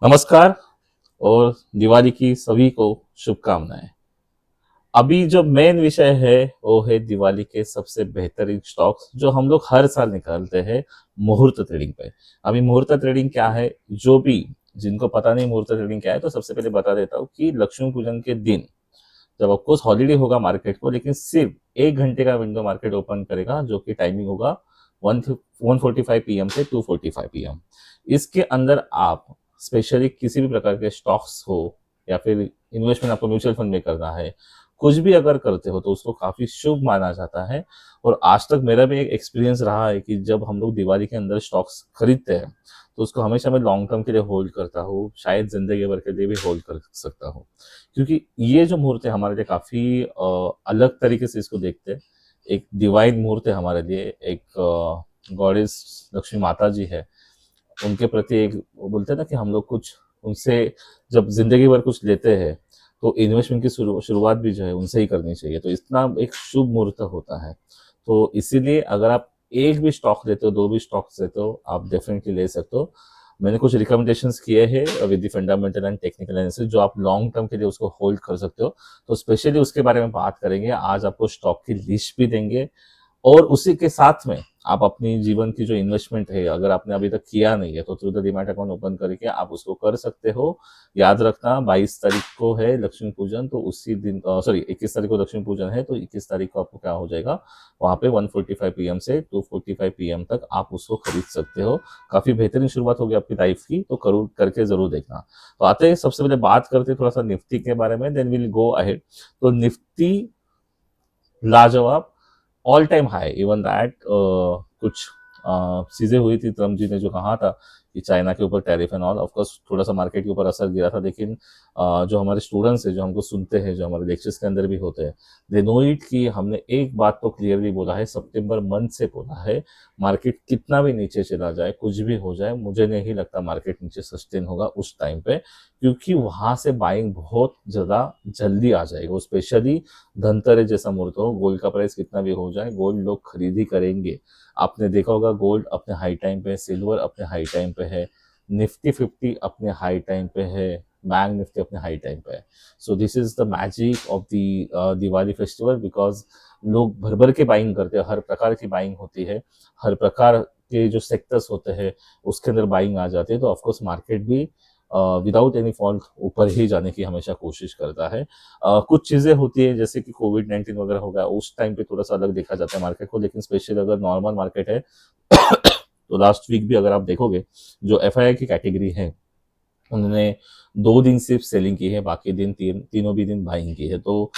नमस्कार और दिवाली की सभी को शुभकामनाएं। अभी जो मेन विषय है वो है दिवाली के सबसे बेहतरीन स्टॉक्स जो हम लोग हर साल निकालते हैं मुहूर्त ट्रेडिंग पे। अभी मुहूर्त ट्रेडिंग क्या है, जो भी जिनको पता नहीं मुहूर्त ट्रेडिंग क्या है, तो सबसे पहले बता देता हूँ कि लक्ष्मी पूजन के दिन जब ऑफकोर्स हॉलीडे होगा मार्केट को, लेकिन सिर्फ 1 घंटे का विंडो मार्केट ओपन करेगा, जो कि टाइमिंग होगा 1:45 PM से 2:45 PM। इसके अंदर आप स्पेशली किसी भी प्रकार के स्टॉक्स हो या फिर इन्वेस्टमेंट आपको म्यूचुअल फंड में करना है, कुछ भी अगर करते हो तो उसको काफी शुभ माना जाता है। और आज तक मेरा भी एक एक्सपीरियंस रहा है कि जब हम लोग दिवाली के अंदर स्टॉक्स खरीदते हैं तो उसको हमेशा मैं लॉन्ग टर्म के लिए होल्ड करता हूँ, शायद जिंदगी भर के लिए भी होल्ड कर सकता हूँ। क्योंकि ये जो मुहूर्त है हमारे लिए काफी अलग तरीके से इसको देखते हैं। एक डिवाइन मुहूर्त है हमारे लिए, एक गॉडेस लक्ष्मी माता जी है, उनके प्रति एक वो बोलते हैं ना कि हम लोग कुछ उनसे जब जिंदगी भर कुछ लेते हैं तो इन्वेस्टमेंट की शुरुआत भी जो है उनसे ही करनी चाहिए, तो इतना एक शुभ मुहूर्त होता है। तो इसीलिए अगर आप एक भी स्टॉक लेते हो, दो भी स्टॉक्स लेते हो, आप डेफिनेटली ले सकते हो। मैंने कुछ रिकमेंडेशंस किए हैं with the fundamental and technical analysis, जो आप लॉन्ग टर्म के लिए उसको होल्ड कर सकते हो। तो स्पेशली उसके बारे में बात करेंगे आज, आपको स्टॉक की लिस्ट भी देंगे। और उसी के साथ में आप अपनी जीवन की जो इन्वेस्टमेंट है, अगर आपने अभी तक किया नहीं है तो through the demat account open करके आप उसको कर सकते हो। याद रखना 22 तारीख को है लक्ष्मी पूजन, तो उसी दिन सॉरी 21 तारीख को लक्ष्मी पूजन है, तो 21 तारीख को आपको क्या हो जाएगा, वहां पे 1:45 PM से 2:45 PM तक आप उसको खरीद सकते हो। काफी बेहतरीन शुरुआत होगी आपकी लाइफ की, तो करूँ करके जरूर देखना। तो आते हैं, सबसे पहले बात करते हैं थोड़ा सा निफ्टी के बारे में, देन विल गो अहेड। तो निफ्टी लाजवाब, all time high, even that कुछ चीजें हुई थी, ट्रम्प जी ने जो कहा था कि चाइना के ऊपर टैरिफ एंड ऑल, ऑफकोर्स थोड़ा सा मार्केट के ऊपर असर गिरा था, लेकिन जो हमारे स्टूडेंट्स है, जो हमको सुनते हैं, जो हमारे लेक्चर्स के अंदर भी होते हैं, दे नो इट कि हमने एक बात तो क्लियरली बोला है, सितंबर मंथ से बोला है, मार्केट कितना भी नीचे चला जाए, कुछ भी हो जाए, मुझे नहीं लगता मार्केट नीचे सस्टेन होगा उस टाइम पे, क्योंकि वहां से बाइंग बहुत ज्यादा जल्दी आ जाएगा। स्पेशली धनतेरस जैसा मुहूर्त हो, गोल्ड का प्राइस कितना भी हो जाए, गोल्ड लोग खरीद ही करेंगे। आपने देखा होगा गोल्ड अपने हाई टाइम पे है, सिल्वर अपने हाई टाइम पे है, निफ्टी 50 अपने हाई टाइम पे है, बैंक निफ्टी अपने हाई टाइम पे है। So this is the magic of the Diwali festival, because लोग भर भर के बाइंग करते हैं, हर प्रकार की बाइंग होती है, हर प्रकार के जो सेक्टर्स होते हैं उसके अंदर बाइंग आ जाती है, तो ऑफकोर्स मार्केट भी विदाउट एनी फॉल्ट ऊपर ही जाने की हमेशा कोशिश करता है। कुछ चीजें होती है जैसे कि कोविड-19 वगैरह हो गया, उस टाइम पे थोड़ा सा अलग देखा जाता है मार्केट को, लेकिन स्पेशली अगर नॉर्मल मार्केट है तो लास्ट वीक भी अगर आप देखोगे, जो एफआईआई की कैटेगरी है उन्होंने 2 दिन सिर्फ सेलिंग की है, बाकी दिन तीनों भी दिन बाइंग की है। तो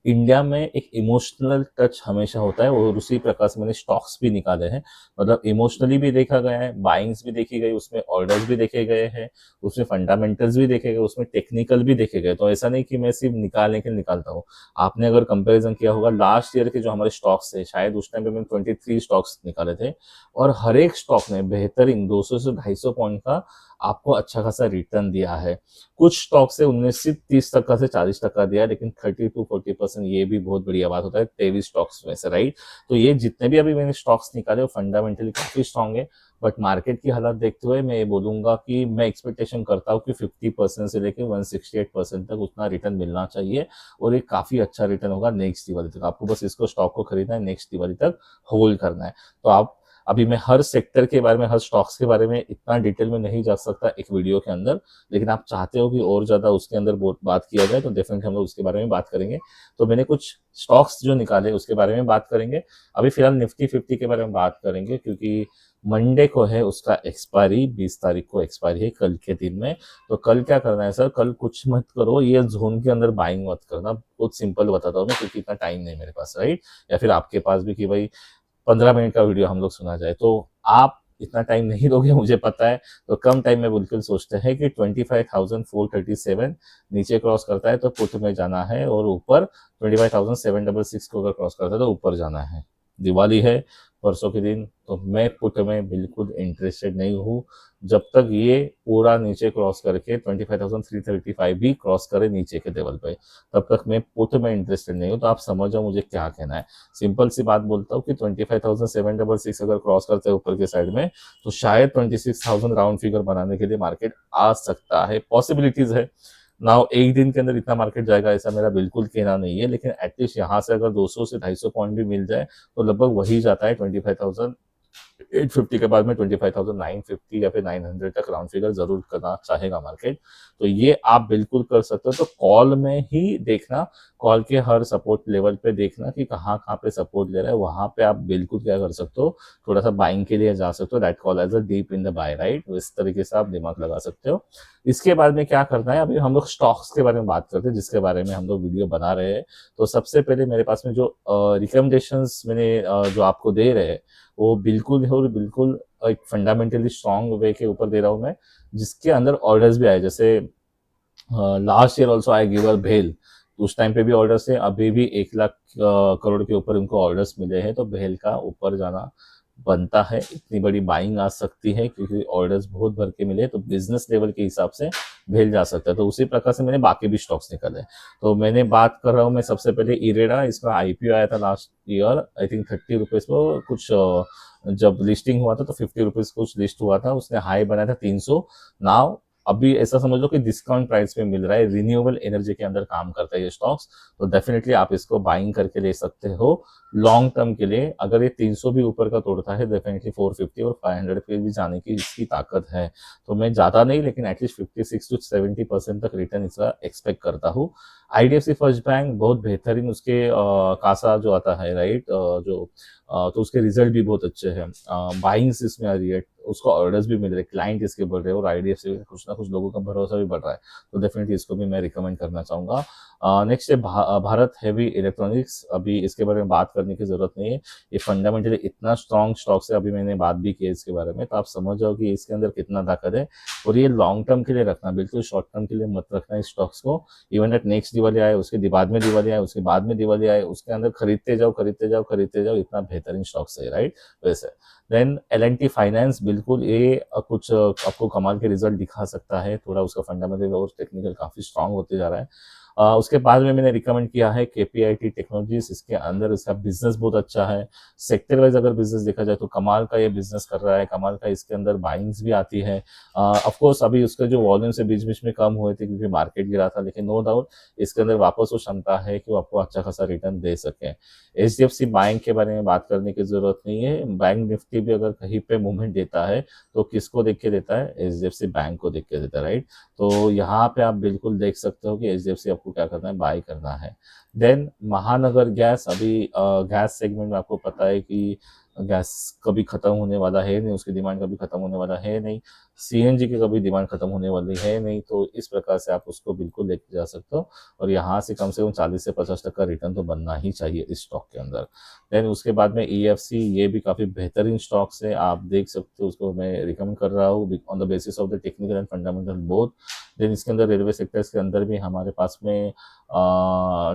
इंडिया में एक इमोशनल टच हमेशा होता है, और उसी प्रकार से मैंने स्टॉक्स भी निकाले हैं। मतलब इमोशनली भी देखा गया है, बाइंग्स भी देखी गई, उसमें ऑर्डर्स भी देखे गए हैं, उसमें फंडामेंटल्स भी देखे गए, उसमें टेक्निकल भी देखे गए। तो ऐसा नहीं कि मैं सिर्फ निकालने के लिए निकालता हूँ। आपने अगर कंपैरिजन किया होगा लास्ट ईयर के जो हमारे स्टॉक्स थे, शायद उस टाइम पे मैंने 23 स्टॉक्स निकाले थे, और हर एक स्टॉक ने बेहतरीन 200 से 250 पॉइंट का आपको अच्छा खासा रिटर्न दिया है। कुछ स्टॉक से उनने सिर्फ 30% से 40% दिया, लेकिन 30 to 40% ये भी बहुत बढ़िया बात होता है 23 स्टॉक्स में से, राइट। तो ये जितने भी अभी मैंने स्टॉक्स निकाले वो फंडामेंटली काफी स्ट्रांग है। बट मार्केट की हालत देखते हुए मैं ये बोलूंगा कि मैं एक्सपेक्टेशन करता हूँ कि 50% से लेकर 168% तक उतना रिटर्न मिलना चाहिए, और ये काफी अच्छा रिटर्न होगा नेक्स्ट दिवाली तक। आपको बस इसको स्टॉक को खरीदना है, नेक्स्ट दिवाली तक होल्ड करना है। तो आप अभी मैं हर सेक्टर के बारे में, हर स्टॉक्स के बारे में इतना डिटेल में नहीं जा सकता एक वीडियो के अंदर, लेकिन आप चाहते हो कि और ज्यादा उसके अंदर बात किया जाए तो डेफिनेटली हम लोग उसके बारे में बात करेंगे। तो मैंने कुछ स्टॉक्स जो निकाले उसके बारे में बात करेंगे। अभी फिलहाल निफ्टी 50 के बारे में बात करेंगे, क्योंकि मंडे को है उसका एक्सपायरी, 20 तारीख को एक्सपायरी है कल के दिन में। तो कल क्या करना है सर, कल कुछ मत करो, ये जोन के अंदर बाइंग मत करना, बहुत सिंपल बताता हूँ मैं, क्योंकि इतना टाइम नहीं मेरे पास, राइट। या फिर आपके पास भी कि भाई 15 मिनट का वीडियो हम लोग सुना जाए, तो आप इतना टाइम नहीं दोगे मुझे पता है। तो कम टाइम में बिल्कुल सोचते हैं कि 25,437 नीचे क्रॉस करता है तो पुट में जाना है, और ऊपर 25,766 को अगर क्रॉस करता है तो ऊपर जाना है। दिवाली है परसों के दिन, तो मैं पुट में बिल्कुल इंटरेस्टेड नहीं हूँ। जब तक ये पूरा नीचे क्रॉस करके 25,335 भी क्रॉस करे नीचे के लेवल पे, तब तक मैं पुट में इंटरेस्टेड नहीं हूँ। तो आप समझ जाओ मुझे क्या कहना है। सिंपल सी बात बोलता हूँ कि 25,766 अगर क्रॉस करते हैं ऊपर के साइड में, तो शायद 26,000 राउंड फिगर बनाने के लिए मार्केट आ सकता है, पॉसिबिलिटीज है। नाउ एक दिन के अंदर इतना मार्केट जाएगा ऐसा मेरा बिल्कुल कहना नहीं है, लेकिन एटलीस्ट यहाँ से अगर 200 से 250 पॉइंट भी मिल जाए तो लगभग वही जाता है 25,850 के बाद में 25,950 या फिर 900 तक राउंड फिगर जरूर करना चाहेगा मार्केट। तो ये आप बिल्कुल कर सकते हो। तो कॉल में ही देखना, कॉल के हर सपोर्ट लेवल पे देखना कि कहाँ कहाँ पे सपोर्ट ले रहा है, वहां पे आप बिल्कुल क्या कर सकते हो, थोड़ा सा बाइंग के लिए जा सकते हो। That call as a deep in the buy, right. इस तरीके से आप दिमाग लगा सकते हो। इसके बाद में क्या करना है, अभी हम लोग स्टॉक्स के बारे में बात करते हैं जिसके बारे में हम लोग वीडियो बना रहे हैं। तो सबसे पहले मेरे पास में जो रिकमेंडेशंस मैंने जो आपको दे रहे हैं, वो बिल्कुल है और बिल्कुल एक फंडामेंटली स्ट्रॉन्ग वे के ऊपर दे रहा हूँ मैं, जिसके अंदर ऑर्डर्स भी आए। जैसे last year also I give a भेल, उस टाइम पे भी ऑर्डर्स है, अभी भी 1 लाख करोड़ के ऊपर उनको ऑर्डर्स मिले हैं। तो भेल का ऊपर जाना बनता है, इतनी बड़ी बाइंग आ सकती है क्योंकि ऑर्डर्स बहुत भर के मिले, तो बिजनेस लेवल के हिसाब से भेल जा सकता है। तो उसी प्रकार से मैंने बाकी भी स्टॉक्स निकाले। तो मैंने बात कर रहा हूँ मैं सबसे पहले इरेडा, इसका आईपीओ आया था last year, I think 30 rupees per कुछ जब लिस्टिंग हुआ था तो 50 रुपीज कुछ लिस्ट हुआ था, उसने हाई बनाया था 300। नाउ अभी ऐसा समझ लो कि डिस्काउंट प्राइस पे मिल रहा है। रिन्यूएबल एनर्जी के अंदर काम करता है ये स्टॉक्स, तो डेफिनेटली आप इसको बाइंग करके ले सकते हो लॉन्ग टर्म के लिए। अगर ये 300 भी ऊपर का तोड़ता है, डेफिनेटली 450 और 500 पे भी जाने की इसकी ताकत है। तो मैं ज्यादा नहीं, लेकिन एटलीस्ट 56 to 70% तक रिटर्न इसका एक्सपेक्ट करता हूँ। आईडीएफसी फर्स्ट बैंक बहुत बेहतरीन, उसके कासा जो आता है, राइट, तो उसके रिजल्ट भी बहुत अच्छे हैं। बाइंग्स इसमें आ रही है, उसको ऑर्डर्स भी मिल रहे हैं, क्लाइंट इसके बढ़ रहे हैं, और आईडीएफसी कुछ ना कुछ लोगों का भरोसा भी बढ़ रहा है। तो डेफिनेटली इसको भी मैं रिकमेंड करना चाहूंगा। नेक्स्ट है भारत हेवी इलेक्ट्रॉनिक्स। अभी इसके बारे में बात करने की जरूरत नहीं है, ये फंडामेंटली इतना स्ट्रॉन्ग स्टॉक्स है। अभी मैंने बात भी की है इसके बारे में, तो आप समझ जाओ कि इसके अंदर कितना ताकत है। और ये लॉन्ग टर्म के लिए रखना, बिल्कुल शॉर्ट टर्म के लिए मत रखना इस स्टॉक्स को। इवन एट नेक्स्ट दिवाली आए, उसके बाद में दिवाली आए, उसके बाद में दिवाली आए, उसके अंदर खरीदते जाओ खरीदते जाओ खरीदते जाओ, इतना बेहतरीन स्टॉक्स है, राइट। वैसे देन L&T फाइनेंस, बिल्कुल ये कुछ आपको कमाल के रिजल्ट दिखा सकता है। थोड़ा उसका फंडामेंटल और टेक्निकल काफी स्ट्रांग होते जा रहा है। उसके बाद में मैंने रिकमेंड किया है KPIT टेक्नोलॉजीज। इसके अंदर इसका बिजनेस बहुत अच्छा है। सेक्टर वाइज अगर बिजनेस देखा जाए तो कमाल का ये बिजनेस कर रहा है, कमाल का इसके अंदर बाइंग्स भी आती है। ऑफ कोर्स अभी उसका जो वॉल्यूम से बीच बीच में कम हुए थे क्योंकि मार्केट गिरा था, लेकिन नो डाउट इसके अंदर वापस वो क्षमता है कि वो आपको अच्छा खासा रिटर्न दे सके। HDFC बैंक के बारे में बात करने की जरूरत नहीं है। बैंक निफ्टी भी अगर कहीं पे मूवमेंट देता है तो किसको देख के देता है, HDFC बैंक को देख के देता है, राइट। तो यहाँ पे आप बिल्कुल देख सकते हो कि HDFC आपको क्या करना है, बाय करना है। देन महानगर गैस, अभी गैस सेगमेंट में आपको पता है कि गैस कभी खत्म होने वाला है नहीं, उसकी डिमांड कभी खत्म होने वाला है नहीं, CNG की कभी डिमांड खत्म होने वाली है नहीं। तो इस प्रकार से आप उसको बिल्कुल लेके जा सकते हो, और यहाँ से कम 40 से 50 तक का रिटर्न तो बनना ही चाहिए इस स्टॉक के अंदर। देन उसके बाद में EFC, ये भी काफ़ी बेहतरीन स्टॉक्स है, आप देख सकते हो, उसको मैं रिकमेंड कर रहा हूँ on the basis of the technical and fundamental both. Then इसके अंदर रेलवे सेक्टर्स के अंदर भी हमारे पास में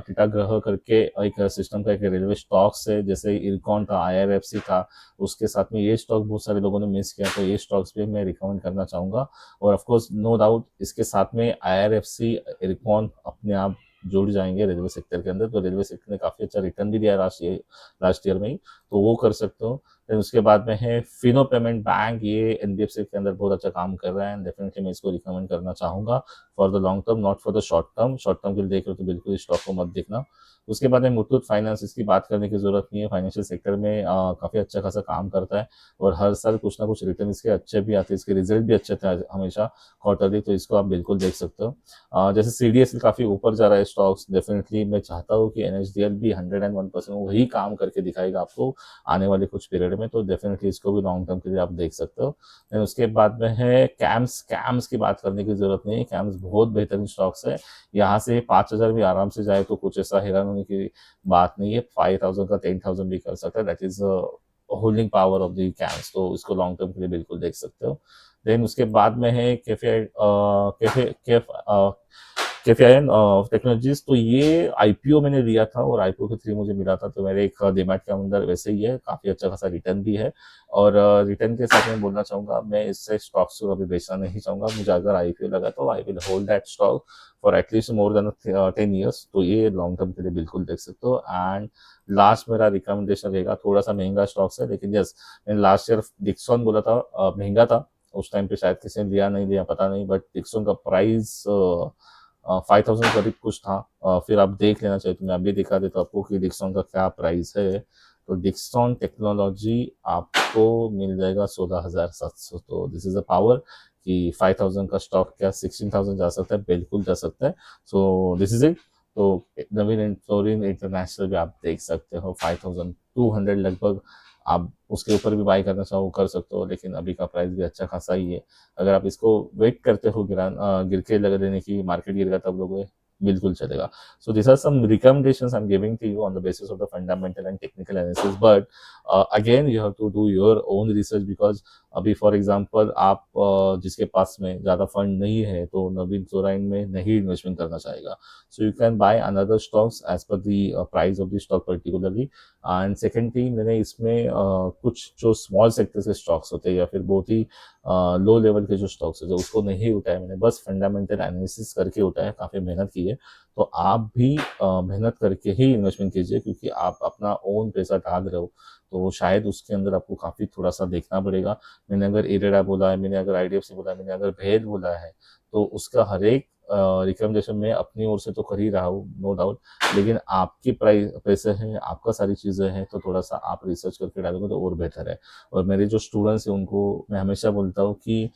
टिटागृह करके एक सिस्टम का एक रेलवे स्टॉक्स है, जैसे इरकॉन था, IRFC था, उसके साथ में ये स्टॉक बहुत सारे लोगों ने मिस किया, तो ये स्टॉक्स भी मैं रिकमेंड करना चाहूँगा। और ऑफकोर्स नो डाउट इसके साथ में IRFC, इरकॉन अपने आप जुड़ जाएंगे रेलवे सेक्टर के अंदर। तो रेलवे सेक्टर ने काफ़ी अच्छा रिटर्न भी दिया लास्ट ईयर में ही, तो वो कर सकते हो। फिर उसके बाद में है फिनो पेमेंट बैंक, ये NBFC के अंदर बहुत अच्छा काम कर रहा है, डेफिनेटली मैं इसको रिकमेंड करना चाहूँगा for the long term, not for the short term. Short term के लिए देख रहे हो तो बिल्कुल स्टॉक को मत देखना। उसके बाद में मुथूट फाइनेंस, इसकी बात करने की जरूरत नहीं है, फाइनेंशियल सेक्टर में काफ़ी अच्छा खासा काम करता है, और हर साल कुछ ना कुछ रिटर्न इसके अच्छे भी आते हैं, इसके रिजल्ट भी अच्छे थे हमेशा क्वार्टरली, तो इसको आप बिल्कुल देख सकते हो। जैसे CDSL काफ़ी ऊपर जा रहा है स्टॉक्स, डेफिनेटली मैं चाहता हूँ कि NSDL भी 101% वही काम करके दिखाएगा आपको आने वाले कुछ पीरियड में, तो डेफिनेटली इसको भी लॉन्ग टर्म के लिए आप देख सकते हो। देन उसके बाद में है कैम्स की बात करने की जरूरत नहीं है, कैम्स बहुत बेहतरीन स्टॉक्स है। यहाँ से 5,000 भी आराम से जाए तो कुछ ऐसा हैरान होने की बात नहीं है, 5,000 का 10,000 भी कर सकता है, that is holding power of the camps, तो इसको लॉन्ग टर्म के लिए बिल्कुल देख सकते हो। देन उसके बाद में है कैफे केफीआईएन टेक्नोलॉजीज, तो ये आईपीओ मैंने लिया था और आईपीओ के थ्रू मुझे मिला था, तो मेरे एक डीमैट के अंदर वैसे ही है, काफ़ी अच्छा खासा रिटर्न भी है। और रिटर्न के साथ मैं बोलना चाहूँगा, मैं इससे स्टॉक्स को कभी बेचना नहीं चाहूँगा। मुझे अगर आईपीओ लगा तो I will hold that stock for at least more than 10 years, तो ये लॉन्ग टर्म के लिए बिल्कुल देख सकते हो। एंड लास्ट मेरा रिकमेंडेशन रहेगा, थोड़ा सा महंगा स्टॉक्स है, लेकिन यस, मैंने लास्ट ईयर डिक्सॉन बोला था, महंगा था उस टाइम पे, शायद किसी ने लिया नहीं लिया पता नहीं, बट डिक्सॉन का प्राइस 5000 करीब कुछ था। फिर आप देख लेना चाहिए, तो मैं अभी दिखा देता हूँ आपको कि डिक्सॉन का क्या प्राइस है। तो डिक्सॉन टेक्नोलॉजी आपको मिल जाएगा 16700, तो दिस इज अ पावर कि 5000 का स्टॉक क्या 16000 जा सकता है, बिल्कुल जा सकता है। So this is it. तो नवीन फ्लोरिन इंटरनेशनल भी आप देख सकते हो, 5200 लगभग। आप उसके ऊपर भी बाई करना चाहो कर सकते हो, लेकिन अभी का प्राइस भी अच्छा खासा ही है। अगर आप इसको वेट करते हो गिर के लगा देने की, मार्केट गिरेगा तब लोगे, बिल्कुल चलेगा। So this are some recommendations I am giving to you on the basis of the fundamental and technical analysis, but again you have to do your own research, because अभी फॉर एग्जांपल आप जिसके पास में ज़्यादा fund नहीं है, तो नवीन fluorine में नहीं इन्वेस्टमेंट करना चाहेगा। So you can buy another stocks as per the price of the stock particularly. And second thing, मैंने इसमें कुछ जो स्मॉल सेक्टर के स्टॉक्स होते हैं या फिर बहुत ही लो लेवल के जो स्टॉक्स होते हैं उसको नहीं उठाया मैंने, बस फंडामेंटल एनालिसिस करके उठाया, काफ़ी मेहनत की है। तो आप भी मेहनत करके ही इन्वेस्टमेंट कीजिए, क्योंकि आप अपना ओन पैसा डाल रहे हो, तो शायद उसके अंदर आपको काफ़ी थोड़ा सा देखना पड़ेगा। मैंने अगर इरेडा बोला है, मैंने अगर आईडीएफसी बोला है, मैंने अगर भेद बोला है, तो उसका हर एक रिकमेंडेशन मैं अपनी ओर से तो कर ही रहा हूँ, नो डाउट। लेकिन आपकी प्राइस पैसे हैं, आपका सारी चीज़ें हैं, तो थोड़ा सा आप रिसर्च करके डालोगे तो और बेहतर है। और मेरे जो स्टूडेंट्स हैं उनको मैं हमेशा बोलता हूँ कि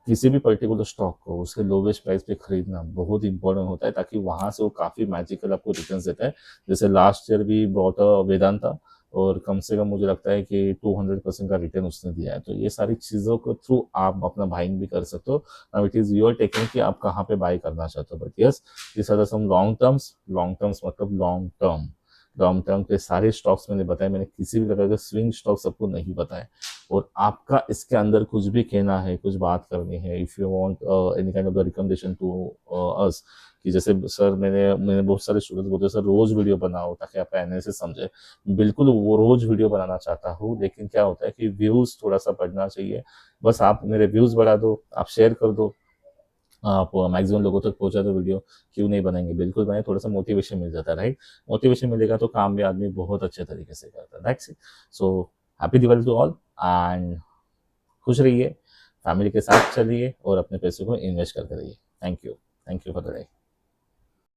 किसी भी पर्टिकुलर स्टॉक को उसके लोवेस्ट प्राइस पे खरीदना बहुत इंपॉर्टेंट होता है, ताकि वहां से वो काफ़ी मैजिकल आपको रिटर्न देता है। जैसे लास्ट ईयर भी बहुत वेदांता, और कम से कम मुझे लगता है कि 200% का रिटर्न उसने दिया है। तो ये सारी चीज़ों को थ्रू आप अपना बाइंग भी कर सकते हो। Now it is your technique कि आप कहाँ पे बाई करना चाहते हो, but yes, this are some long terms मतलब लॉन्ग टर्म के सारे स्टॉक्स मैंने बताए, मैंने किसी भी तरह के स्विंग स्टॉक्स आपको नहीं बताए। और आपका इसके अंदर कुछ भी कहना है, कुछ बात करनी है, if you want any kind of the recommendation to us, कि जैसे सर मैंने मैंने बहुत सारे स्टूडेंट्स बोलते हैं सर रोज वीडियो बनाओ ताकि आपका एनालिसिस समझे। बिल्कुल वो रोज वीडियो बनाना चाहता हूँ, लेकिन क्या होता है कि व्यूज़ थोड़ा सा बढ़ना चाहिए। बस आप मेरे व्यूज़ बढ़ा दो, आप शेयर कर दो, आप मैक्सिमम लोगों तक पहुंचा दो वीडियो, क्यों नहीं बनेंगे, बिल्कुल बने, थोड़ा सा मोटिवेशन मिल जाता है, राइट। मोटिवेशन मिलेगा तो काम भी आदमी बहुत अच्छे तरीके से करता है, that's it. So happy Diwali to all, and खुश रहिए, फैमिली के साथ चलिए और अपने पैसों को इन्वेस्ट करते रहिए। Thank you for the day.